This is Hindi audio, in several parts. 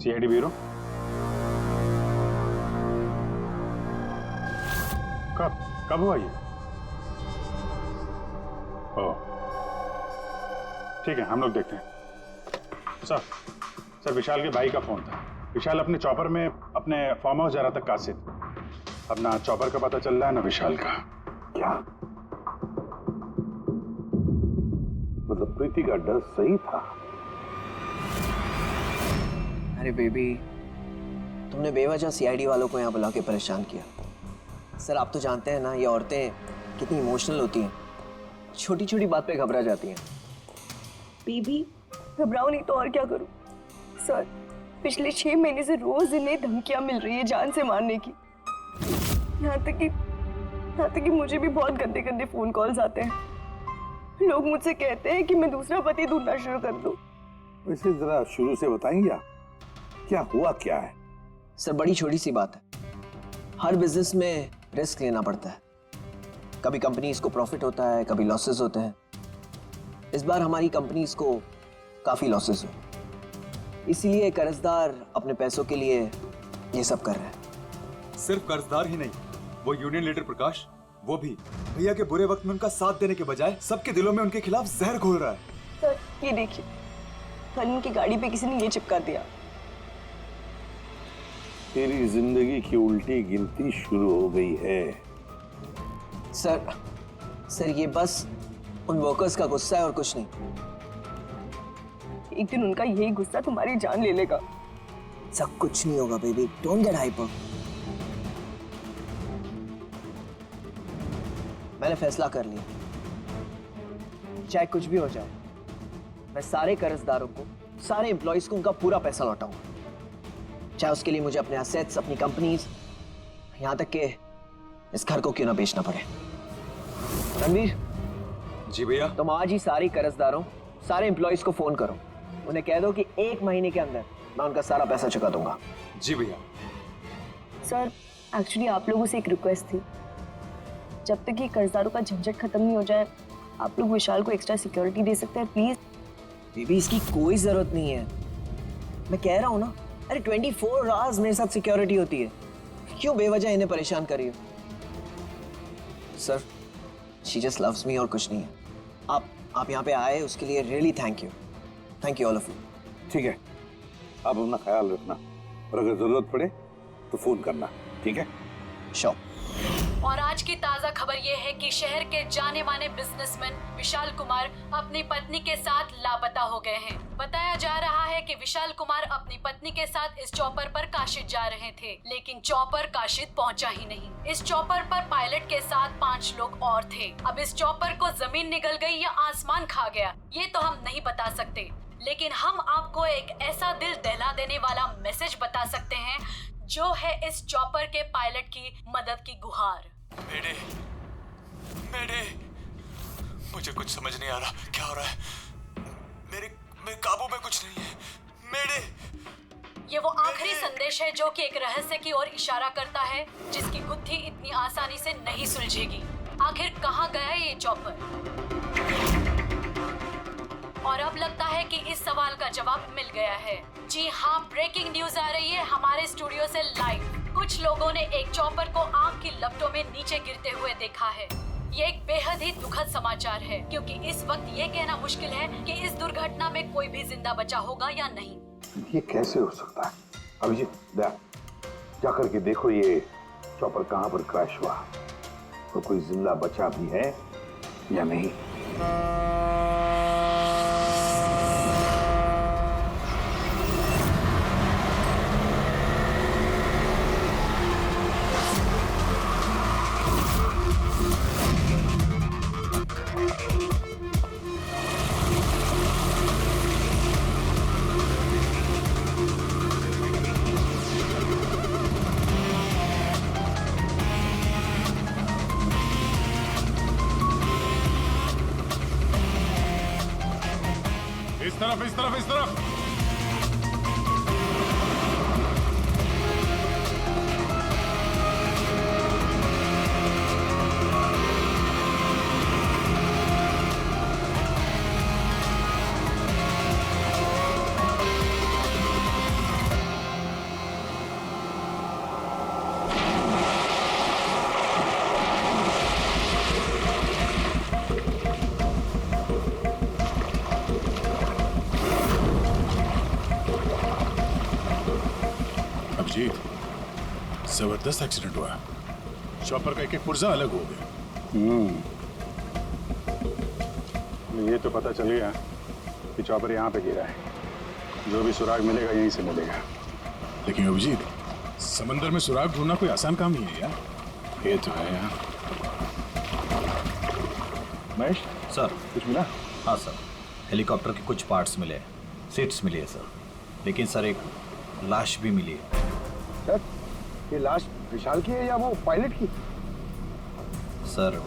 CID bureau. कब हुआ ये? ओह ठीक है, हम लोग देखते हैं। सर विशाल के भाई का फोन था। विशाल अपने चॉपर में अपने फार्म हाउस जा रहा था कासिद। अब ना चॉपर का पता चल रहा है ना विशाल का। क्या मतलब प्रीति का डर सही था? अरे बेबी, तुमने बेवजह सीआईडी वालों को यहाँ बुला के परेशान किया। सर आप तो जानते हैं ना, ये औरतें कितनी इमोशनल होती हैं, छोटी छोटी बात पे घबरा जाती हैं। बेबी घबराओ नहीं तो और क्या करूं? सर पिछले 6 महीने से रोज इन्हें धमकियां मिल रही है जान से मारने की। यहाँ तक कि मुझे भी बहुत गंदे गंदे फोन कॉल्स आते हैं। लोग मुझसे कहते हैं कि मैं दूसरा पति ढूंढना शुरू कर दूं। वैसे जरा शुरू से बताएंगे क्या हुआ क्या है? सर बड़ी छोटी सी बात है, हर बिजनेस में रिस्क लेना पड़ता है। कभी कंपनीज को प्रॉफिट होता है, कभी लॉसेस होते हैं। इस बार हमारी कंपनीज को काफी लॉसेस हुए, इसीलिए कर्जदार अपने पैसों के लिए ये सब कर रहे हैं। सिर्फ कर्जदार ही नहीं, वो यूनियन लीडर प्रकाश, वो भी भैया के बुरे वक्त में उनका साथ देने के बजाय सबके दिलों में उनके खिलाफ जहर घोल रहा है। सर ये देखिए, कल उनकी गाड़ी पे किसी ने ये चिपका दिया। तेरी जिंदगी की उल्टी गिनती शुरू हो गई है। सर ये बस उन वर्कर्स का गुस्सा है और कुछ नहीं। एक दिन उनका यही गुस्सा तुम्हारी जान ले लेगा। सब कुछ नहीं होगा बेबी, डोंट गेट हाइपर। मैंने फैसला कर लिया, चाहे कुछ भी हो जाए, मैं सारे कर्जदारों को, सारे एम्प्लॉइज को उनका पूरा पैसा लौटाऊंगा, चाहे उसके लिए मुझे अपने एसेट्स, अपनी कंपनीज, यहां तक कि इस घर को क्यों ना बेचना पड़े। रणवीर जी भैया। तुम आज ही सारे कर्जदारों, सारे एम्प्लॉइज को फोन करो, उन्हें कह दो कि 1 महीने के अंदर मैं उनका सारा पैसा चुका दूंगा। जी भैया। सर एक्चुअली आप लोगों से एक रिक्वेस्ट थी, जब तक ये कर्जदारों का झंझट खत्म नहीं हो जाए, आप लोग विशाल को एक्स्ट्रा सिक्योरिटी दे सकते हैं प्लीज। बेबी इसकी कोई जरूरत नहीं है, मैं कह रहा हूं ना। अरे 24 आवर्स मेरे साथ सिक्योरिटी होती है, क्यों बेवजह इन्हें परेशान कर रही हो? Sir she just loves me और कुछ नहीं है। आप यहाँ पे आए उसके लिए really thank you all of you. ठीक है, आप अपना ख्याल रखना और अगर जरूरत पड़े तो फोन करना, ठीक है? श्योर। और आज की ताजा खबर ये है कि शहर के जाने माने बिजनेसमैन विशाल कुमार अपनी पत्नी के साथ लापता हो गए हैं। बताया जा रहा है कि विशाल कुमार अपनी पत्नी के साथ इस चॉपर पर काशिद जा रहे थे, लेकिन चॉपर काशिद पहुंचा ही नहीं। इस चॉपर पर पायलट के साथ 5 लोग और थे। अब इस चॉपर को जमीन निगल गई या आसमान खा गया, ये तो हम नहीं बता सकते, लेकिन हम आपको एक ऐसा दिल दहला देने वाला मैसेज बता सकते हैं जो है इस चॉपर के पायलट की मदद की गुहार। मेरे मुझे कुछ समझ नहीं आ रहा, क्या हो रहा है? मेरे काबू में कुछ नहीं है। ये वो आखिरी संदेश है जो कि एक रहस्य की ओर इशारा करता है, जिसकी गुत्थी इतनी आसानी से नहीं सुलझेगी। आखिर कहाँ गया ये चॉपर? और अब लगता है कि इस सवाल का जवाब मिल गया है। जी हाँ, ब्रेकिंग न्यूज आ रही है हमारे स्टूडियो से लाइव। कुछ लोगों ने एक चॉपर को आग की लपटों में नीचे गिरते हुए देखा है। ये एक बेहद ही दुखद समाचार है, क्योंकि इस वक्त ये कहना मुश्किल है कि इस दुर्घटना में कोई भी जिंदा बचा होगा या नहीं। ये कैसे हो सकता है? अभिजीत जा करके देखो ये चॉपर कहाँ पर क्रैश हुआ, तो कोई जिंदा बचा भी है या नहीं। इस तरफ। अभिजीत, जबरदस्त एक्सीडेंट हुआ। चॉपर का एक एक पुर्जा अलग हो गया। ये तो पता चल गया कि चॉपर यहाँ पे गिरा है। जो भी सुराग मिलेगा यहीं से मिलेगा। लेकिन अभिजीत, समंदर में सुराग ढूंढना कोई आसान काम नहीं है यार। ये तो है यार। महेश सर। कुछ मिला? हाँ सर, हेलीकॉप्टर के कुछ पार्ट्स मिले, सीट्स मिली है सर। लेकिन सर एक लाश भी मिली है। सर, ये लाश विशाल की है या वो पायलट की? सर,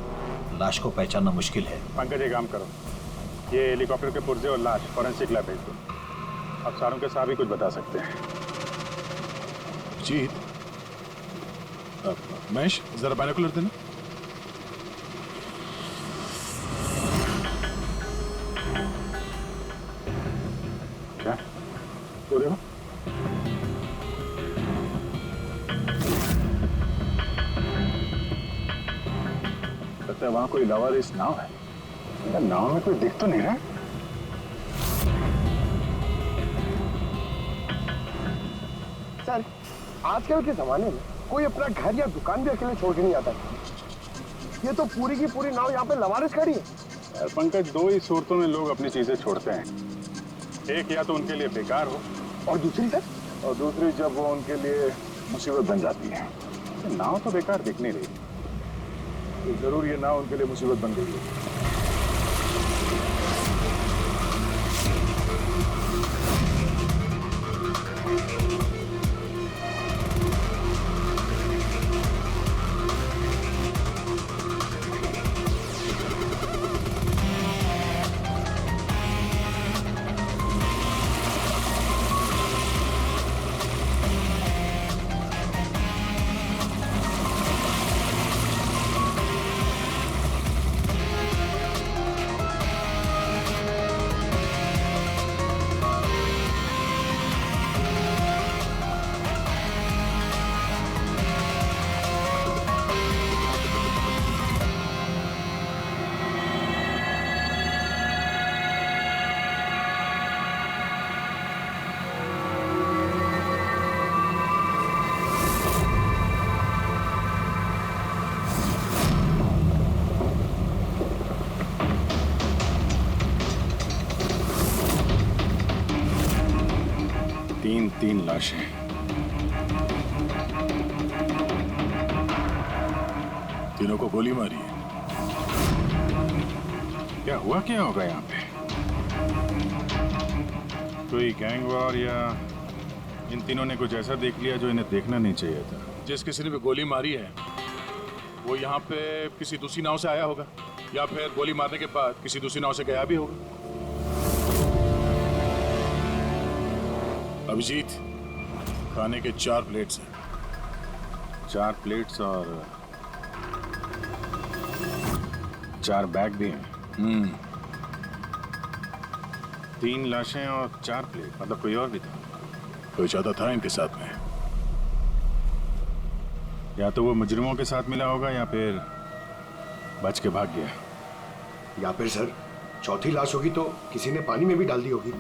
लाश को पहचानना मुश्किल है। पंकज, एक काम करो, ये हेलीकॉप्टर के पुर्जे और लाश फॉरेंसिक लैब भेज दो। अब सारों के साथ भी कुछ बता सकते हैं। जीत, महेश जरा बाइनोकुलर देना। क्या तो देखो, लगता है वहां कोई लावारिस नाव है। यार, नाव में कोई दिख तो नहीं रहा। सर, आजकल के जमाने में कोई अपना घर या दुकान भी अकेले छोड़ के नहीं आता। ये तो पूरी की पूरी नाव यहाँ पे लवारिस खड़ी है। यार पंकज, दो ही सूरतों में लोग अपनी चीजें छोड़ते हैं। एक, या तो उनके लिए बेकार हो, और दूसरी सर, और दूसरी जब वो उनके लिए मुसीबत बन जाती है। ये नाव तो बेकार दिख नहीं रही, तो जरूर ये नाव उनके लिए मुसीबत बन गई है। तीन लाशें। तीनों को गोली मारी है। क्या हुआ, क्या होगा यहाँ पे? कोई गैंग वॉर या इन तीनों ने कुछ ऐसा देख लिया जो इन्हें देखना नहीं चाहिए था। जिस किसी ने भी गोली मारी है वो यहाँ पे किसी दूसरी नाव से आया होगा, या फिर गोली मारने के बाद किसी दूसरी नाव से गया भी होगा। अभिजीत, खाने के 4 प्लेट्स हैं। 4 प्लेट्स और 4 बैग भी हैं। 3 लाशें और 4 प्लेट, मतलब कोई और भी था। कोई ज्यादा था इनके साथ में। या तो वो मुजरिमों के साथ मिला होगा या फिर बच के भाग गया। या फिर सर, चौथी लाश होगी तो किसी ने पानी में भी डाल दी होगी।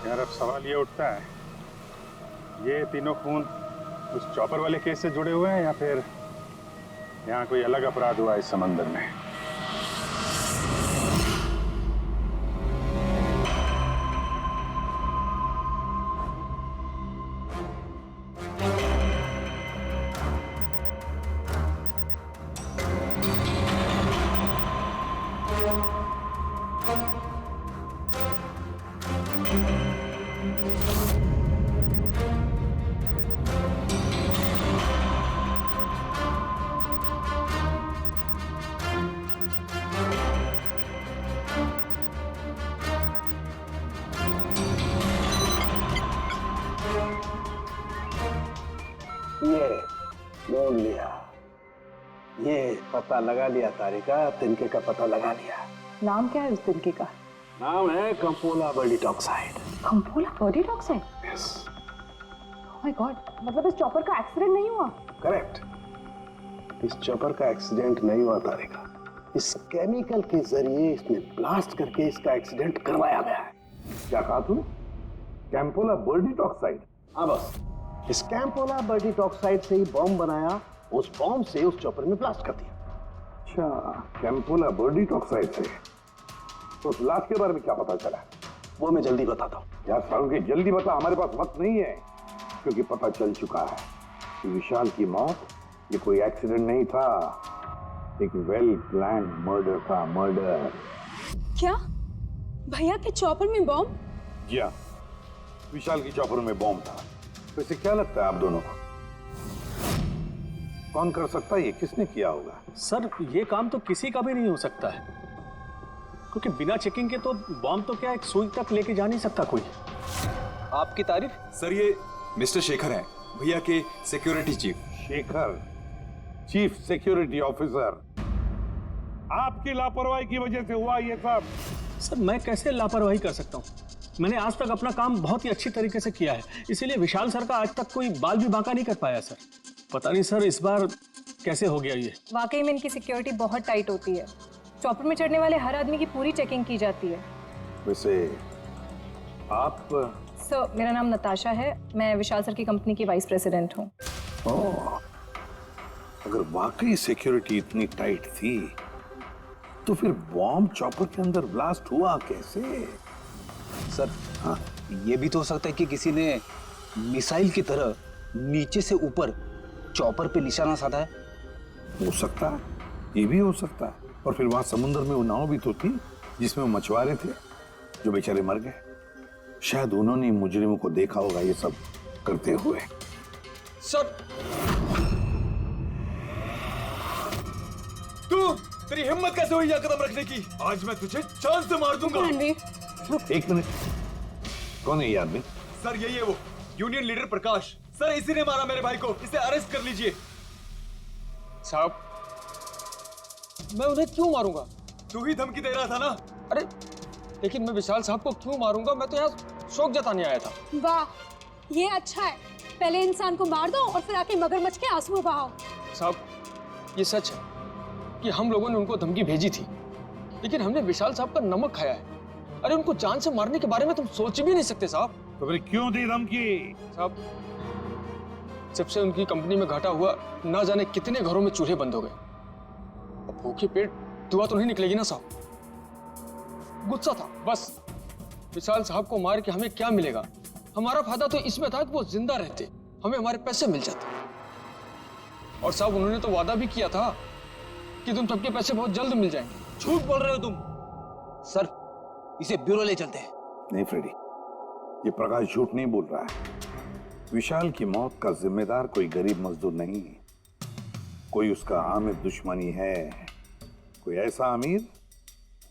यार, अब सवाल ये उठता है, ये तीनों खून उस चॉपर वाले केस से जुड़े हुए हैं या फिर यहाँ कोई अलग अपराध हुआ इस समंदर में? ये ढूंढ लिया, ये पता लगा लिया तारिका, तिनके का पता लगा लिया। नाम क्या है उस तिनके का? नाम है कंपोला बर्डिटॉक्साइड। कंपोला बर्डिटॉक्साइड? यस। ओह माय गॉड, मतलब इस चॉपर का एक्सीडेंट नहीं हुआ? करेक्ट। इस चॉपर का एक्सीडेंट नहीं हुआ तारेगा। इस केमिकल के जरिए इसमें ब्लास्ट करके इसका एक्सीडेंट करवाया गया है। क्या कहा तूने? कैंपोला बर्डीट ऑक्साइड? हाँ बस, इस कैंपोला बर्डीट ऑक्साइड से ही बॉम्ब बनाया, उस बॉम्ब से उस चॉपर में ब्लास्ट कर दिया। अच्छा, कैंपोला बर्डीट ऑक्साइड से। तो उस लाश के बारे में क्या पता चला? वो मैं जल्दी बताता हूँ। यार सारुण की जल्दी बता, हमारे पास वक्त नहीं है, क्योंकि पता चल चुका है कि विशाल की मौत ये कोई एक्सीडेंट नहीं था, एक वेल प्लान मर्डर था। मर्डर। क्या भैया के चॉपर में बॉम्ब? जी हाँ, विशाल की चॉपर में बॉम्ब था। तो इसे क्या लगता है आप दोनों को, कौन कर सकता है? ये किसने किया होगा? सर ये काम तो किसी का भी नहीं हो सकता है, क्योंकि बिना चेकिंग के तो बॉम्ब तो क्या एक सुई तक लेके जा नहीं सकता कोई। आपकी तारीफ? सर ये मिस्टर शेखर हैं, भैया के security chief. Shekhar, chief security officer. आपकी लापरवाही की वजह से हुआ ये सब। सर मैं कैसे लापरवाही कर सकता हूँ? मैंने आज तक अपना काम बहुत ही अच्छी तरीके से किया है, इसीलिए विशाल सर का आज तक कोई बाल भी बांका नहीं कर पाया सर। पता नहीं सर इस बार कैसे हो गया ये। वाकई में इनकी सिक्योरिटी बहुत टाइट होती है। चॉपर में चढ़ने वाले हर आदमी की पूरी चेकिंग की जाती है। वैसे आप? सर मेरा नाम नताशा है, मैं विशाल सर की कंपनी की वाइस प्रेसिडेंट हूँ। अगर वाकई सिक्योरिटी इतनी टाइट थी तो फिर बॉम्ब चॉपर के अंदर ब्लास्ट हुआ कैसे? सर हाँ, ये भी तो हो सकता है कि किसी ने मिसाइल की तरह नीचे से ऊपर चॉपर पे निशाना साधा है। हो सकता है, ये भी हो सकता है। और फिर वहां समुद्र में वो नाव भी तो थी जिसमें वो मछुआरे थे जो बेचारे मर गए। शायद उन्होंने मुजरिमों को देखा होगा ये सब करते हुए। सर तेरी हिम्मत कैसे हुई यह कदम रखने की? आज मैं तुझे जान से मार दूंगा। एक मिनट, कौन है ये आदमी? सर यही है वो यूनियन लीडर प्रकाश। सर इसी ने मारा मेरे भाई को, इसे अरेस्ट कर लीजिए। साहब मैं उन्हें क्यों मारूंगा? तू ही धमकी दे रहा था ना। अरे लेकिन मैं विशाल साहब को क्यों मारूंगा? मैं तो यहाँ शोक जताने आया था। वाह ये अच्छा है, पहले इंसान को मार दो और फिर आके मगरमच्छ के आंसू बहाओ। साहब ये सच है कि हम लोगों ने उनको धमकी भेजी थी, लेकिन हमने विशाल साहब का नमक खाया है। अरे उनको जान से मारने के बारे में तुम सोच भी नहीं सकते साहब। तो फिर क्यों दी धमकी? साहब जब से उनकी कंपनी में घाटा हुआ, ना जाने कितने घरों में चूल्हे बंद हो गए। अब भूखे पेट दुआ तो नहीं निकलेगी ना साहब। गुस्सा था बस। विशाल साहब को मार के हमें क्या मिलेगा? हमारा फायदा तो इसमें था कि वो जिंदा रहते, हमें हमारे पैसे मिल जाते। और साहब उन्होंने तो वादा भी किया था कि तुम सबके पैसे बहुत जल्द मिल जाएंगे। झूठ बोल रहे हो तुम। सर इसे ब्यूरो ले चलते हैं। नहीं फ्रेडी, ये प्रकाश झूठ नहीं बोल रहा है। विशाल की मौत का जिम्मेदार कोई गरीब मजदूर नहीं, कोई उसका आमिर दुश्मनी है। कोई ऐसा अमीर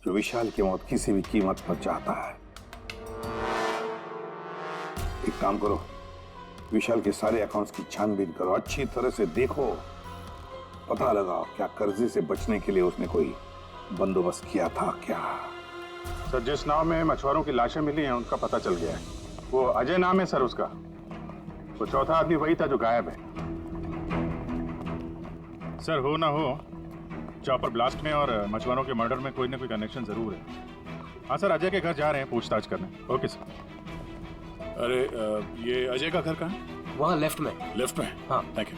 जो विशाल की मौत किसी भी कीमत पर चाहता है। एक काम करो, विशाल के सारे अकाउंट्स की छानबीन करो, अच्छी तरह से देखो, पता लगाओ क्या कर्जे से बचने के लिए उसने कोई बंदोबस्त किया था क्या। सर जिस नाव में मछुआरों की लाशें मिली हैं उनका पता चल गया है। वो अजय नाम है सर उसका। वो चौथा आदमी वही था जो गायब है। सर हो ना हो चॉपर ब्लास्ट में और मछुआरों के मर्डर में कोई ना कोई कनेक्शन जरूर है। हाँ सर, अजय के घर जा रहे हैं पूछताछ करने। Okay sir. अरे ये अजय का घर कहाँ है? वहाँ लेफ्ट में। लेफ्ट में? हाँ थैंक यू।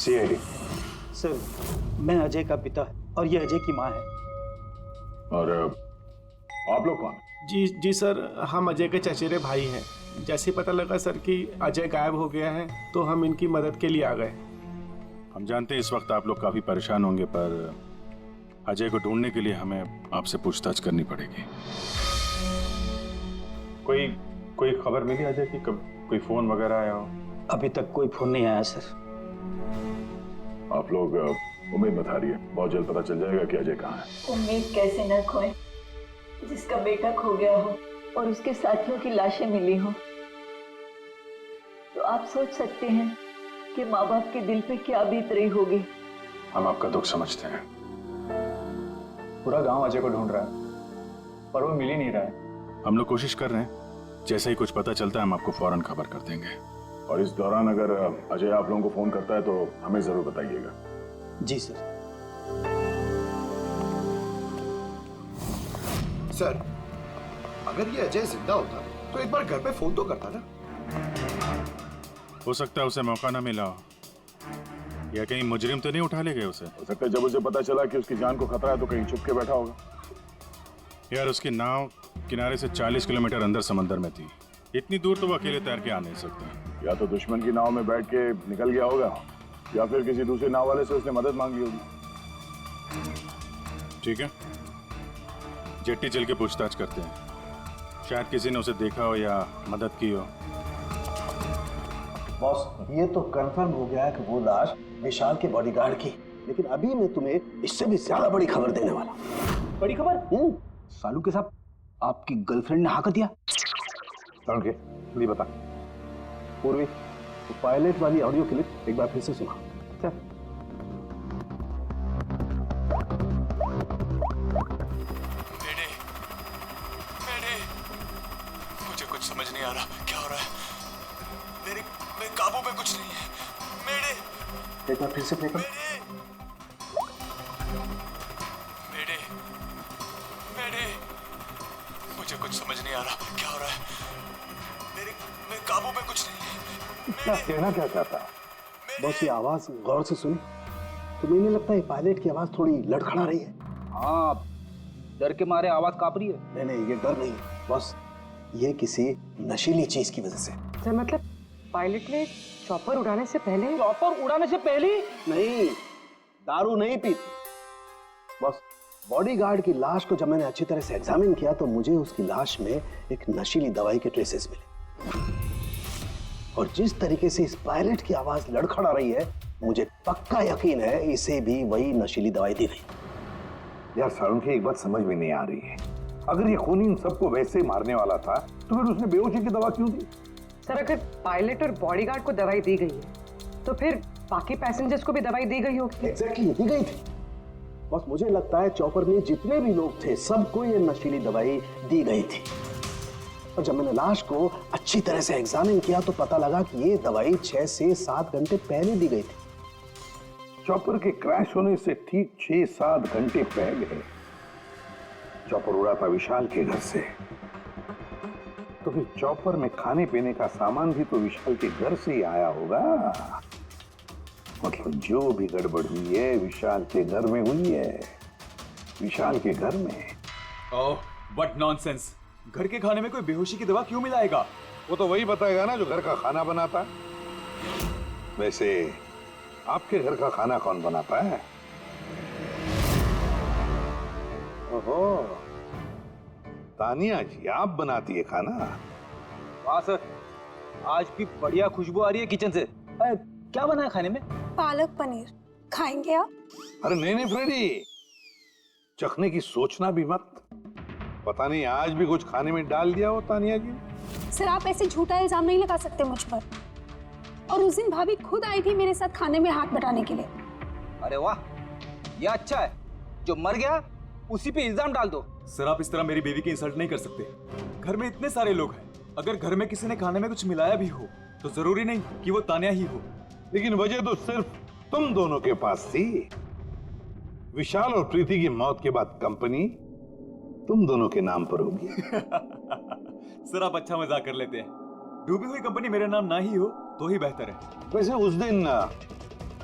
सीआईडी। सर मैं अजय का पिता और ये अजय की माँ है। और आप लोग कौन? जी सर, हम अजय के चचेरे भाई हैं। जैसे पता लगा सर कि अजय गायब हो गया है तो हम इनकी मदद के लिए आ गए। हम जानते हैं इस वक्त आप लोग काफी परेशान होंगे, पर अजय को ढूंढने के लिए हमें आपसे पूछताछ करनी पड़ेगी। कोई खबर मिली अजय की? कब कोई फोन वगैरह आया हो? अभी तक कोई फोन नहीं आया सर। आप लोग उम्मीद बता रही है, बहुत जल्द पता चल जाएगा कि अजय कहाँ है। उम्मीद कैसे न खोए, जिसका बेटा खो गया हो और उसके साथियों की लाशें मिली हो, तो आप सोच सकते हैं कि माँ बाप के दिल पे क्या बीत रही होगी। हम आपका दुख समझते हैं। पूरा गांव अजय को ढूंढ रहा है पर वो मिल ही नहीं रहा है। हम लोग कोशिश कर रहे हैं, जैसे ही कुछ पता चलता है हम आपको फौरन खबर कर देंगे। और इस दौरान अगर अजय आप लोगों को फोन करता है तो हमें जरूर बताइएगा। जी सर। सर, अगर ये अजय जिंदा होता तो एक बार घर पे फोन तो करता ना। हो सकता है उसे मौका ना मिला हो, या कहीं मुजरिम तो नहीं उठा ले गए उसे। हो सकता है जब उसे पता चला कि उसकी जान को खतरा है तो कहीं छुप के बैठा होगा। यार उसकी नाव किनारे से 40 किलोमीटर अंदर समंदर में थी, इतनी दूर तो वो अकेले तैर के आ नहीं सकता। या तो दुश्मन की नाव में बैठ के निकल गया होगा, या फिर किसी दूसरे नाव वाले से उसने मदद मांगी होगी। ठीक है, जेट्टी चल के पूछताछ करते हैं, शायद किसी ने उसे देखा हो या मदद की हो। बॉस, ये तो कंफर्म हो गया कि वो लाश विशाल के बॉडीगार्ड की, लेकिन अभी मैं तुम्हें इससे भी ज्यादा बड़ी खबर देने वाला हूं। बड़ी खबर? सालू के साथ आपकी गर्लफ्रेंड ने हाँ कर दिया? के नहीं बता पूर्वी, तो पायलट वाली ऑडियो क्लिप एक बार फिर से सुना। चल। मुझे कुछ समझ नहीं आ रहा क्या हो रहा है। मेरे काबू में कुछ नहीं है। मेरे एक बार फिर से प्ले कर। मुझे कुछ समझ नहीं आ रहा क्या हो रहा है। मेरे काबू में कुछ नहीं है। इतना कहना क्या चाहता है? बस ये आवाज गौर से सुनी तो मैंने लगता है पायलट की आवाज थोड़ी लड़खड़ा रही है। हाँ, डर के मारे आवाज कांप रही है। नहीं, ये डर नहीं है, बस ये किसी नशीली चीज की वजह से। सर मतलब पायलट ने चॉपर उड़ाने से पहले? चॉपर उड़ाने से पहले? नहीं, दारू नहीं पीती। बस बॉडीगार्ड की लाश को जब मैंने अच्छी तरह से एग्जामिन किया तो मुझे उसकी लाश में एक नशीली दवाई के ट्रेसेस मिले, और जिस तरीके से इस पायलट की आवाज लड़खड़ा रही है मुझे पक्का यकीन है इसे भी वही नशीली दवाई दी गई। यार सारुण की एक बात समझ में नहीं आ रही है, अगर ये खूनी इन सबको वैसे मारने वाला था तो फिर उसने बेहोशी की दवा क्यों दी? सर अगर पायलट और बॉडीगार्ड को दवाई दी गई है तो फिर बाकी पैसेंजर्स को भी दवाई दी गई होगी। एग्जैक्टली, दी गई थी। बस मुझे लगता है चॉपर में जितने भी लोग थे सबको ये नशीली दवाई दी गई थी, और जब मैंने लाश को अच्छी तरह से एग्जामिन किया तो पता लगा कि ये दवाई 6 से 7 घंटे पहले दी गई थी। चॉपर के क्रैश होने से ठीक 6-7 घंटे पहले चॉपर उड़ा था विशाल के घर से, तो फिर चॉपर में खाने पीने का सामान भी तो विशाल के घर से ही आया होगा। मतलब जो भी गड़बड़ हुई है विशाल के घर में हुई है, विशाल के घर में। ओह, व्हाट नॉनसेंस। घर के खाने में कोई बेहोशी की दवा क्यों मिलाएगा? वो तो वही बताएगा ना जो घर का खाना बनाता है। वैसे आपके घर का खाना कौन बनाता है? ओहो, तानिया जी आप बनाती है खाना? वाह सर, आज भी बढ़िया खुशबू आ रही है किचन से। क्या बना है खाने में? पालक पनीर, खाएंगे आप? अरे नहीं फ्रेडी, चखने की सोचना भी मत। पता नहीं आज भी कुछ खाने में डाल दिया हो तानिया जी। सर आप ऐसे झूठा इल्जाम नहीं लगा सकते मुझ पर। और उस दिन भाभी खुद आई थी मेरे साथ खाने में हाथ बटाने के लिए। अरे वाह, ये अच्छा है, जो मर गया उसी पे इल्जाम डाल दो। सर आप इस तरह मेरी बीवी की इंसल्ट नहीं कर सकते। घर में इतने सारे लोग हैं, अगर घर में किसी ने खाने में कुछ मिलाया भी हो तो जरूरी नहीं कि वो तानिया ही हो। लेकिन वजह तो सिर्फ तुम दोनों के पास थी। विशाल और प्रीति की मौत के बाद कंपनी तुम दोनों के नाम पर होगी। सर आप अच्छा मजाक कर लेते हैं। डूबी हुई कंपनी मेरे नाम ना ही हो तो ही बेहतर है। वैसे उस दिन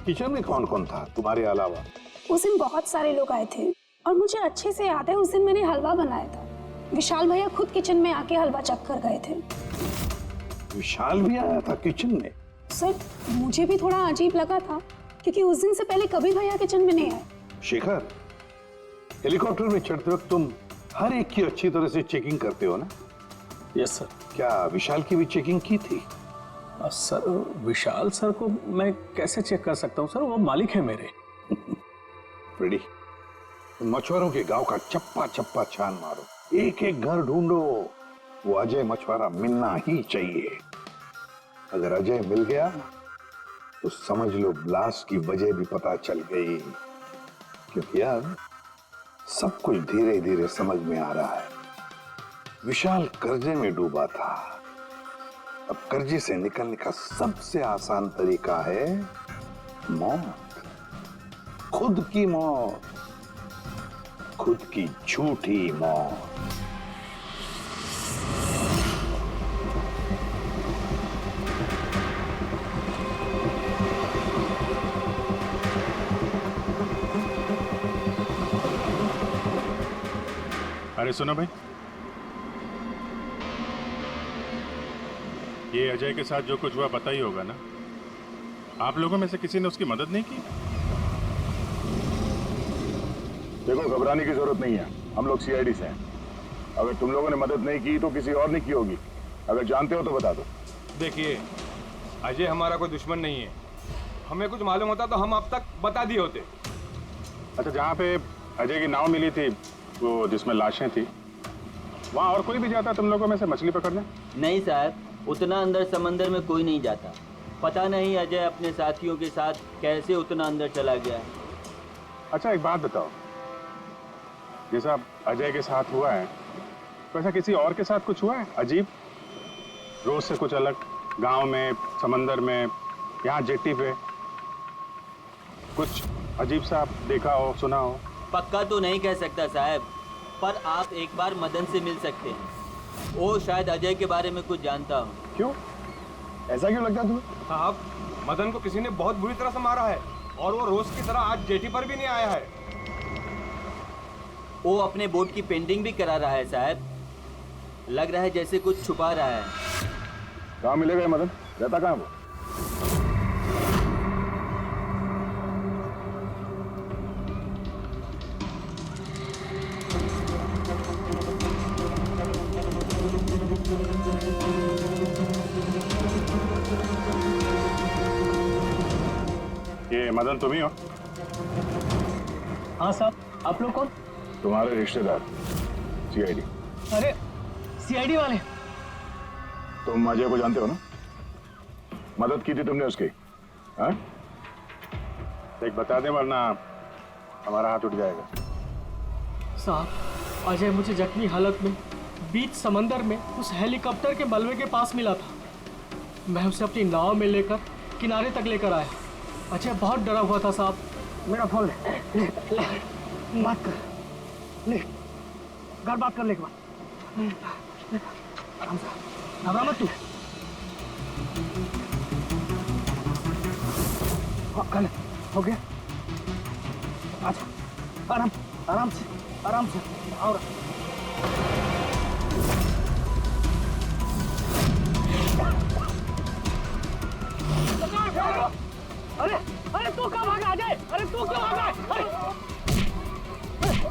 किचन में कौन कौन था तुम्हारे अलावा? उस दिन बहुत सारे लोग आए थे और मुझे अच्छे से याद है उस दिन मैंने हलवा बनाया था। विशाल भैया खुद किचन में आके हलवा चख कर गए थे। विशाल भी आया था किचन में? सर मुझे भी थोड़ा अजीब लगा था क्योंकि उस दिन से पहले कभी भैया किचन में नहीं आए। शेखर, हेलीकॉप्टर में चढ़ते वक्त तुम हर एक की अच्छी तरह से चेकिंग करते हो ना? Yes sir. क्या विशाल की भी चेकिंग की थी? सर विशाल सर को मैं कैसे चेक कर सकता हूँ सर, वो मालिक है मेरे। फ्रेडी, मछुआरों के गांव का चप्पा चप्पा छान मारो, एक एक घर ढूंढो। वो अजय मछुआरा मिलना ही चाहिए। अगर अजय मिल गया तो समझ लो ब्लास्ट की वजह भी पता चल गई, क्योंकि अब सब कुछ धीरे धीरे समझ में आ रहा है। विशाल कर्जे में डूबा था, अब कर्जे से निकलने का सबसे आसान तरीका है मौत, खुद की मौत, खुद की झूठी मौत। अरे सुनो भाई, ये अजय के साथ जो कुछ हुआ पता ही होगा ना। आप लोगों में से किसी ने उसकी मदद नहीं की? देखो, घबराने की जरूरत नहीं है, हम लोग सीआईडी से हैं। अगर तुम लोगों ने मदद नहीं की तो किसी और ने की होगी। अगर जानते हो तो बता दो। देखिए, अजय हमारा कोई दुश्मन नहीं है। हमें कुछ मालूम होता तो हम अब तक बता दिए होते। अच्छा, जहाँ पे अजय की नाव मिली थी, वो जिसमें लाशें थी, वहाँ और कोई भी जाता तुम लोगों में से मछली पकड़ने? नहीं साहब, उतना अंदर समंदर में कोई नहीं जाता। पता नहीं अजय अपने साथियों के साथ कैसे उतना अंदर चला गया। अच्छा, एक बात बताओ, जैसा अजय के साथ हुआ है वैसा किसी और के साथ कुछ हुआ है अजीब, रोज से कुछ अलग, गांव में, समंदर में, यहाँ जेट्टी पे कुछ अजीब सा देखा हो, सुना हो? पक्का तो नहीं कह सकता साहब, पर आप एक बार मदन से मिल सकते हैं। वो शायद अजय के बारे में कुछ जानता हो। क्यों? ऐसा क्यों लगता तुम्हें? साहब, मदन को किसी ने बहुत बुरी तरह से मारा है और वो रोज की तरह आज जेटी पर भी नहीं आया है। वो अपने बोट की पेंटिंग भी करा रहा है साहब। लग रहा है जैसे कुछ छुपा रहा है। कहाँ मिलेगा मदन? रहता कहाँ वो? ये मदन तुम ही हो? हाँ साहब, आप लोग कौन? तुम्हारे रिश्तेदार, सीआईडी। अरे सीआईडी वाले? तुम अजय को जानते हो ना? मदद की थी तुमने उसकी, हाँ? एक बता दे वरना हमारा हाथ उठ जाएगा। साहब, अजय मुझे जख्मी हालत में बीच समंदर में उस हेलीकॉप्टर के मलबे के पास मिला था। मैं उसे अपनी नाव में लेकर किनारे तक लेकर आया। अजय बहुत डरा हुआ था साहब। मेरा फोन ले, बात कर, ले, घर बात कर ले एक बार। आराम से, घबरा मत तू। हाँ, कर ले, हो गया। अच्छा, आराम से, और अरे तू कहाँ भागा अजय? अरे तू क्यों भागा?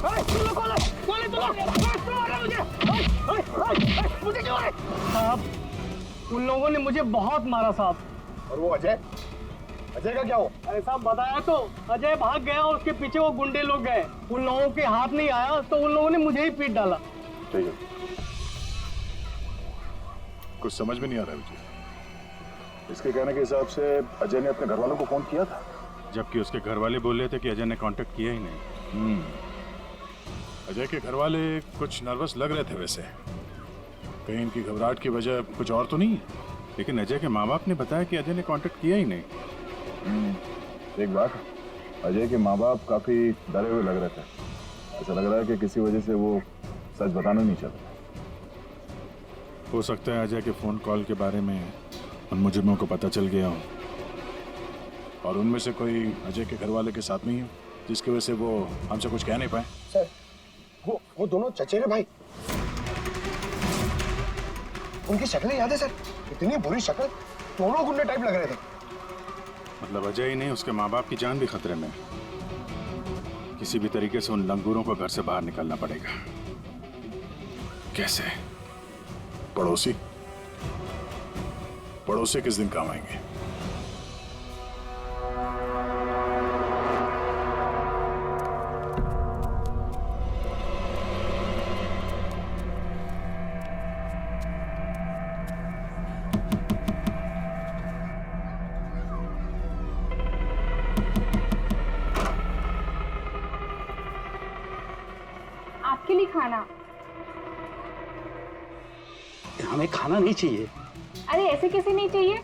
अरे तू लोग कौन मुझे क्यों है? साहब, उन लोगों ने मुझे बहुत मारा साहब। और वो अजय का क्या हो? अरे साहब, बताया तो, अजय भाग गया और उसके पीछे वो गुंडे लोग गए। उन लोगों के हाथ नहीं आया तो उन लोगों ने मुझे ही पीट डाला। ठीक है, कुछ समझ में नहीं आ रहा मुझे। इसके कहने के हिसाब से अजय ने अपने घर वालों को फोन किया था, जबकि उसके घर वाले बोल रहे थे कि अजय ने कांटेक्ट किया ही नहीं। अजय के घर वाले कुछ नर्वस लग रहे थे वैसे, कहीं इनकी घबराहट की वजह कुछ और तो नहीं है। लेकिन अजय के माँ बाप ने बताया कि अजय ने कांटेक्ट किया ही नहीं। एक बात, अजय के माँ बाप काफी डरे हुए लग रहे थे। ऐसा लग रहा है कि किसी वजह से वो सच बताना नहीं चाहते। हो सकता है अजय के फोन कॉल के बारे में उन मुजरिमों को पता चल गया हो और उनमें से कोई अजय के घर वाले के साथ नहीं है, जिसकी वजह से वो हमसे कुछ कह नहीं पाए। सर, वो दोनों चचेरे भाई, उनकी शक्लें याद है सर? इतनी बुरी शक्ल, दोनों गुंडे टाइप लग रहे थे। मतलब अजय ही नहीं, उसके माँ बाप की जान भी खतरे में। किसी भी तरीके से उन लंगूरों को घर से बाहर निकलना पड़ेगा। कैसे? पड़ोसी किस दिन काम आएंगे? खाना। हमें खाना नहीं चाहिए। अरे ऐसे कैसे नहीं चाहिए?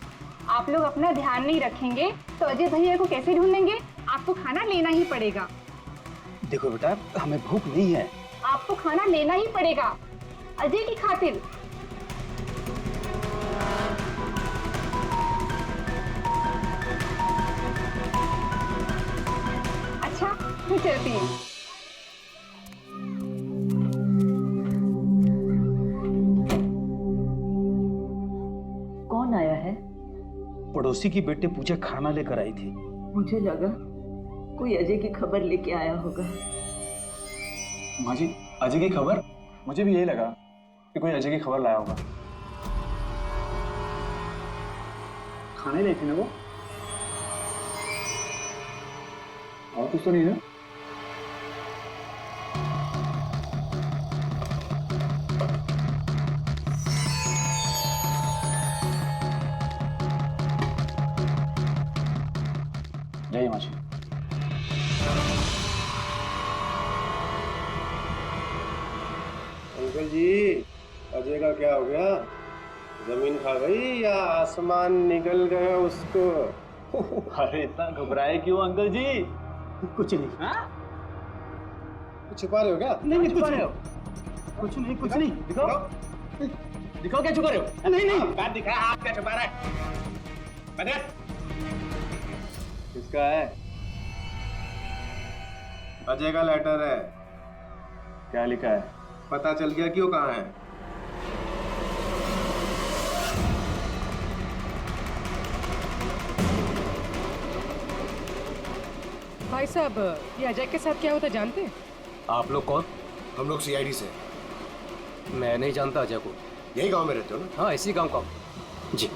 आप लोग अपना ध्यान नहीं रखेंगे तो अजय भैया को कैसे ढूंढेंगे? आपको खाना लेना ही पड़ेगा। देखो बेटा, हमें भूख नहीं है। आपको खाना लेना ही पड़ेगा अजय की खातिर। अच्छा, मैं चलती हूँ। कौन आया है? पड़ोसी की बेटे पूजा खाना लेकर आई थी। मुझे लगा कोई अजय की खबर लेके आया होगा। माँ जी, अजय की खबर? मुझे भी यही लगा कि कोई अजय की खबर लाया होगा। खाने लाई थी ना वो? और कुछ तो नहीं है? जय माँ जी। अंकल जी, अजय का क्या हो गया? जमीन खा गई या आसमान निकल गया उसको? अरे इतना घबराए क्यों अंकल जी? कुछ नहीं। छुपा रहे हो क्या? नहीं नहीं, कुछ नहीं। कुछ नहीं, कुछ नहीं। दिखाओ, दिखाओ क्या छुपा रहे हो? नहीं नहीं, बात दिखा, आप क्या छुपा रहे हैं? किसका है? अजय का लेटर है। क्या लिखा है? पता चल गया क्यों कहाँ है? भाई साहब, ये अजय के साथ क्या होता जानते हैं? आप लोग कौन? हम लोग सीआईडी से। मैं नहीं जानता अजय को। यही गांव में रहते हो ना? हाँ, इसी गांव का। जी।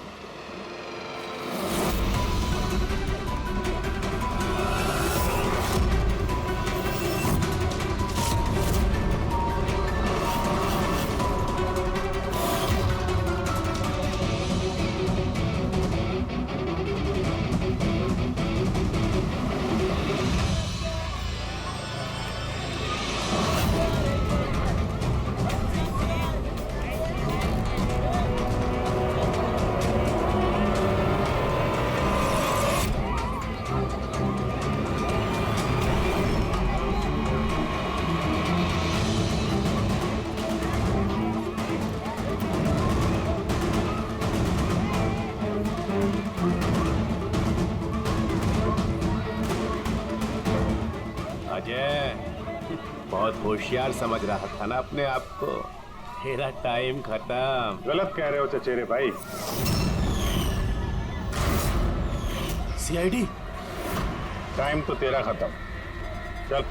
बहुत होशियार समझ रहा था ना अपने आप को। मेरा टाइम खत्म। गलत कह रहे हो चचेरे भाई। सीआईडी? टाइम तो तेरा खत्म। चल।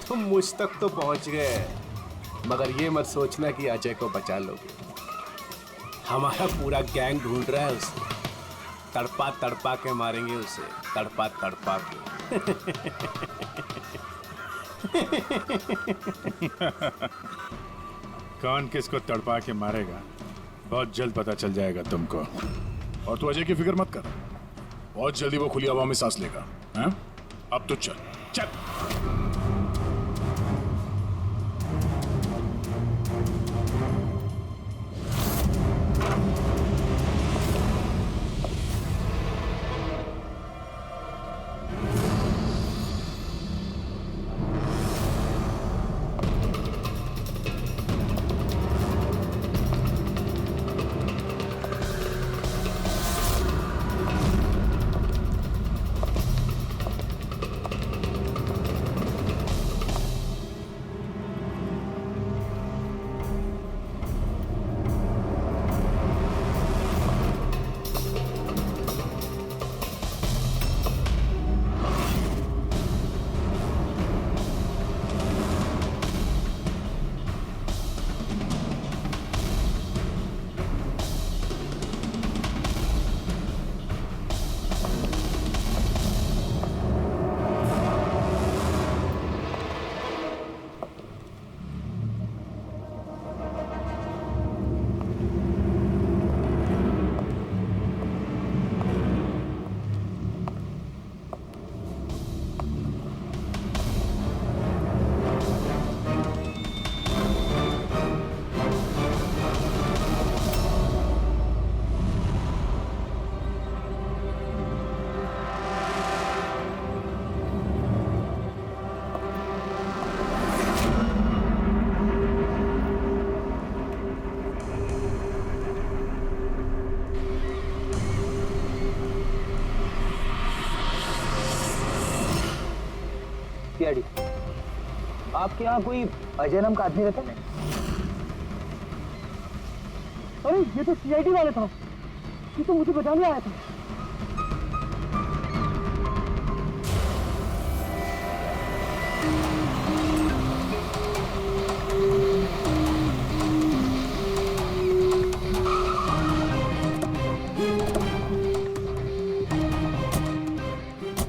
तुम मुझ तक तो पहुंच गए, मगर ये मत सोचना कि अजय को बचा लोगे। हमारा पूरा गैंग ढूंढ रहा है उसे। तड़पा तड़पा के मारेंगे उसे, तड़पा तड़पा के। कौन किसको तड़पा के मारेगा बहुत जल्द पता चल जाएगा तुमको। और तू अजय की फिक्र मत कर, बहुत जल्दी वो खुली हवा में सांस लेगा। हैं? अब तो चल चल। सीआईडी, आपके यहाँ कोई अजय नाम का आदमी रहता है? अरे ये तो सीआईडी वाला था, ये तो मुझे बचाने आया था।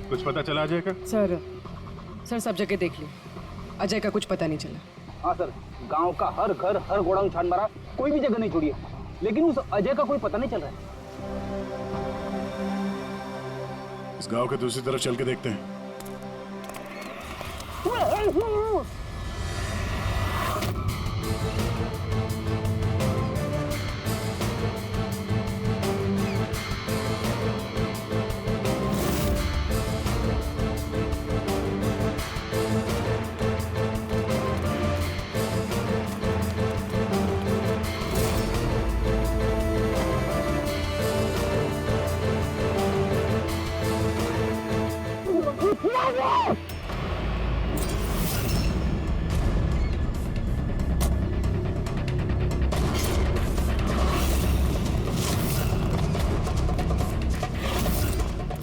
कुछ पता चला अजय का? सर सब जगह देख ली, अजय का कुछ पता नहीं चला। हाँ सर, गांव का हर घर हर गोडाउन छान मारा, कोई भी जगह नहीं छोड़ी है, लेकिन उस अजय का कोई पता नहीं चल रहा है। इस गांव के दूसरी तरफ चल के देखते हैं।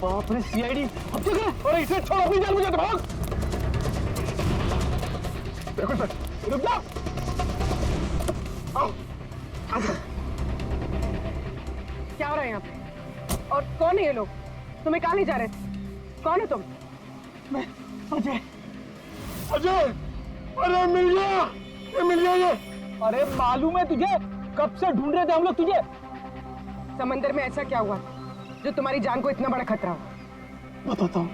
बाप रे सीआईडी, अब तक है। अरे इसे छोड़, अपनी जान मुझे भाग। देखो सर, रुक जाओ। आओ। क्या हो रहा है यहाँ पे? और कौन है ये लोग? तुम्हें कहाँ ले जा रहे थे? कौन है तुम? मैं अजय। अजय, अरे मिल गया, ये मिल गया ये। अरे मालूम है तुझे, कब से ढूंढ रहे थे हम लोग तुझे। समंदर में ऐसा क्या हुआ जो तुम्हारी जान को इतना बड़ा खतरा हो? बताता हूँ।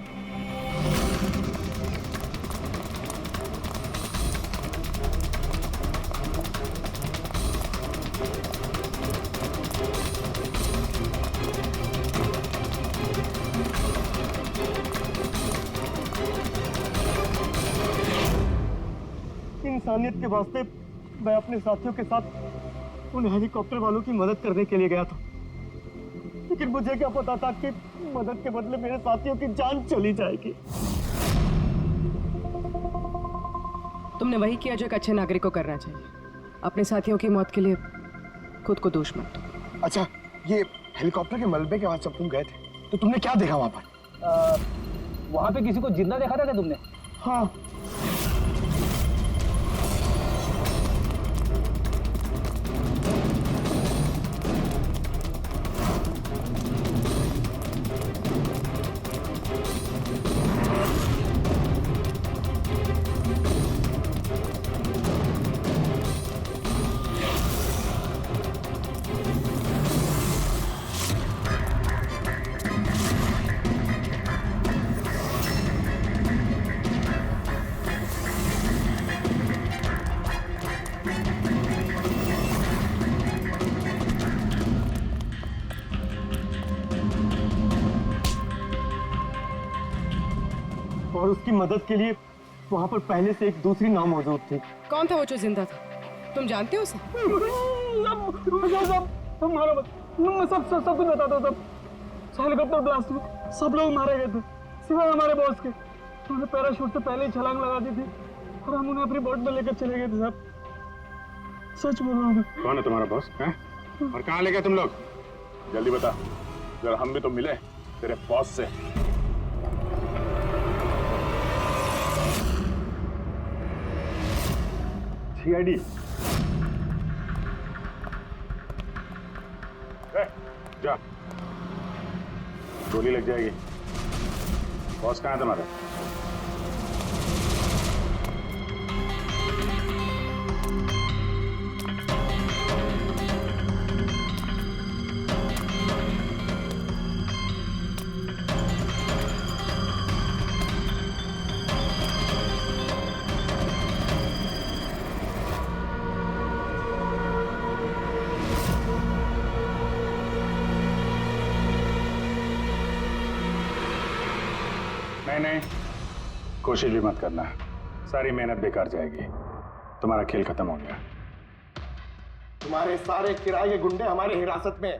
इंसानियत के वास्ते मैं अपने साथियों के साथ उन हेलीकॉप्टर वालों की मदद करने के लिए गया था, लेकिन मुझे क्या पता था कि मदद के बदले मेरे साथियों की जान चली जाएगी। तुमने वही किया जो एक अच्छे नागरिक को करना चाहिए। अपने साथियों की मौत के लिए खुद को दोष मत दो। अच्छा, ये हेलीकॉप्टर के मलबे के पास जब तुम गए थे तो तुमने क्या देखा वहां पर? वहां पे किसी को जिंदा देखा था क्या तुमने? हाँ। और उसकी मदद के लिए वहां पर पहले से एक दूसरी नाव मौजूद थी। कौन था वो जो जिंदा था? तुम जानते हो उसे? मारो मत, मैं सब कुछ बताता हूँ। सब हेलीकॉप्टर ब्लास्ट में सब लोग मारे गए थे सिवाय हमारे बॉस के। उन्होंने पैराशूट से पहले ही छलांग लगा दी थी और हम उन्हें अपनी बोट में लेकर चले गए थे। साहब सच बोल रहा हूँ। कौन है तुम्हारा बॉस? और कहाँ ले गए तुम लोग? जल्दी बता, जरा हम भी तो मिले तेरे बॉस से। सीआईडी, जा, गोली लग जाएगी। बॉस कहाँ है तुम्हारा? नहीं, कोशिश भी मत करना, सारी मेहनत बेकार जाएगी। तुम्हारा खेल खत्म हो गया। तुम्हारे सारे किराए के गुंडे हमारे हिरासत में,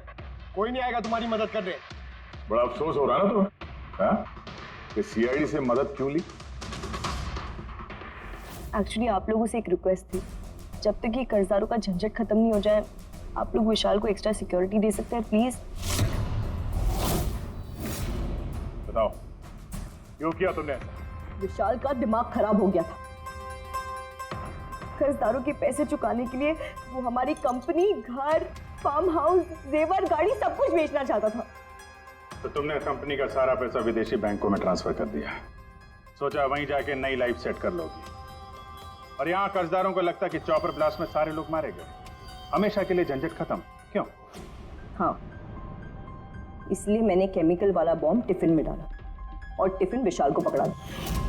कोई नहीं आएगा तुम्हारी मदद करने। बड़ा अफसोस हो रहा ना तुम्हें, हाँ? कि सीआईडी से मदद क्यों ली? एक्चुअली आप लोगों से एक रिक्वेस्ट थी, जब तक ये कर्जदारों का झंझट खत्म नहीं हो जाए आप लोग विशाल को एक्स्ट्रा सिक्योरिटी दे सकते हैं प्लीज। बताओ क्यों किया तुमने? विशाल का दिमाग खराब हो गया था। कर्जदारों के पैसे चुकाने के लिए वो हमारी कंपनी, घर, फार्म हाउस, जेवर, गाड़ी सब कुछ बेचना चाहता था। तो तुमने कंपनी का सारा पैसा विदेशी बैंकों में ट्रांसफर कर दिया, सोचा वहीं जाके नई लाइफ सेट कर लोगी। और यहाँ कर्जदारों को लगता कि चॉपर ब्लास्ट में सारे लोग मारे गए, हमेशा के लिए झंझट खत्म। क्यों? हाँ, इसलिए मैंने केमिकल वाला बॉम्ब टिफिन में डाला और टिफिन विशाल को पकड़ा दिया।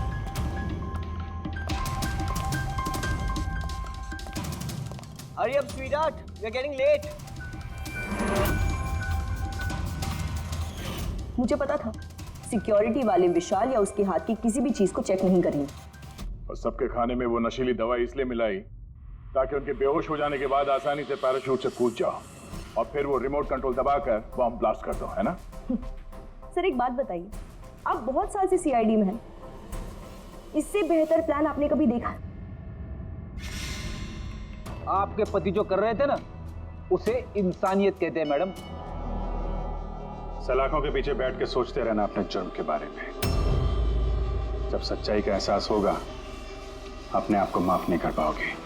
Hurry up, sweetheart. We are getting late. मुझे पता था सिक्योरिटी वाले विशाल या उसके हाथ की किसी भी चीज को चेक नहीं करेंगे। और सबके खाने में वो नशीली दवाई इसलिए मिलाई ताकि उनके बेहोश हो जाने के बाद आसानी से पैराशूट से कूद जाओ और फिर वो रिमोट कंट्रोल दबाकर बॉम्ब ब्लास्ट कर दो, है ना? सर एक बात बताइए, आप बहुत साल से सीआईडी में हैं, इससे बेहतर प्लान आपने कभी देखा? आपके पति जो कर रहे थे ना, उसे इंसानियत कहते हैं मैडम। सलाखों के पीछे बैठ के सोचते रहना अपने जुर्म के बारे में। जब सच्चाई का एहसास होगा अपने आप को माफ नहीं कर पाओगे।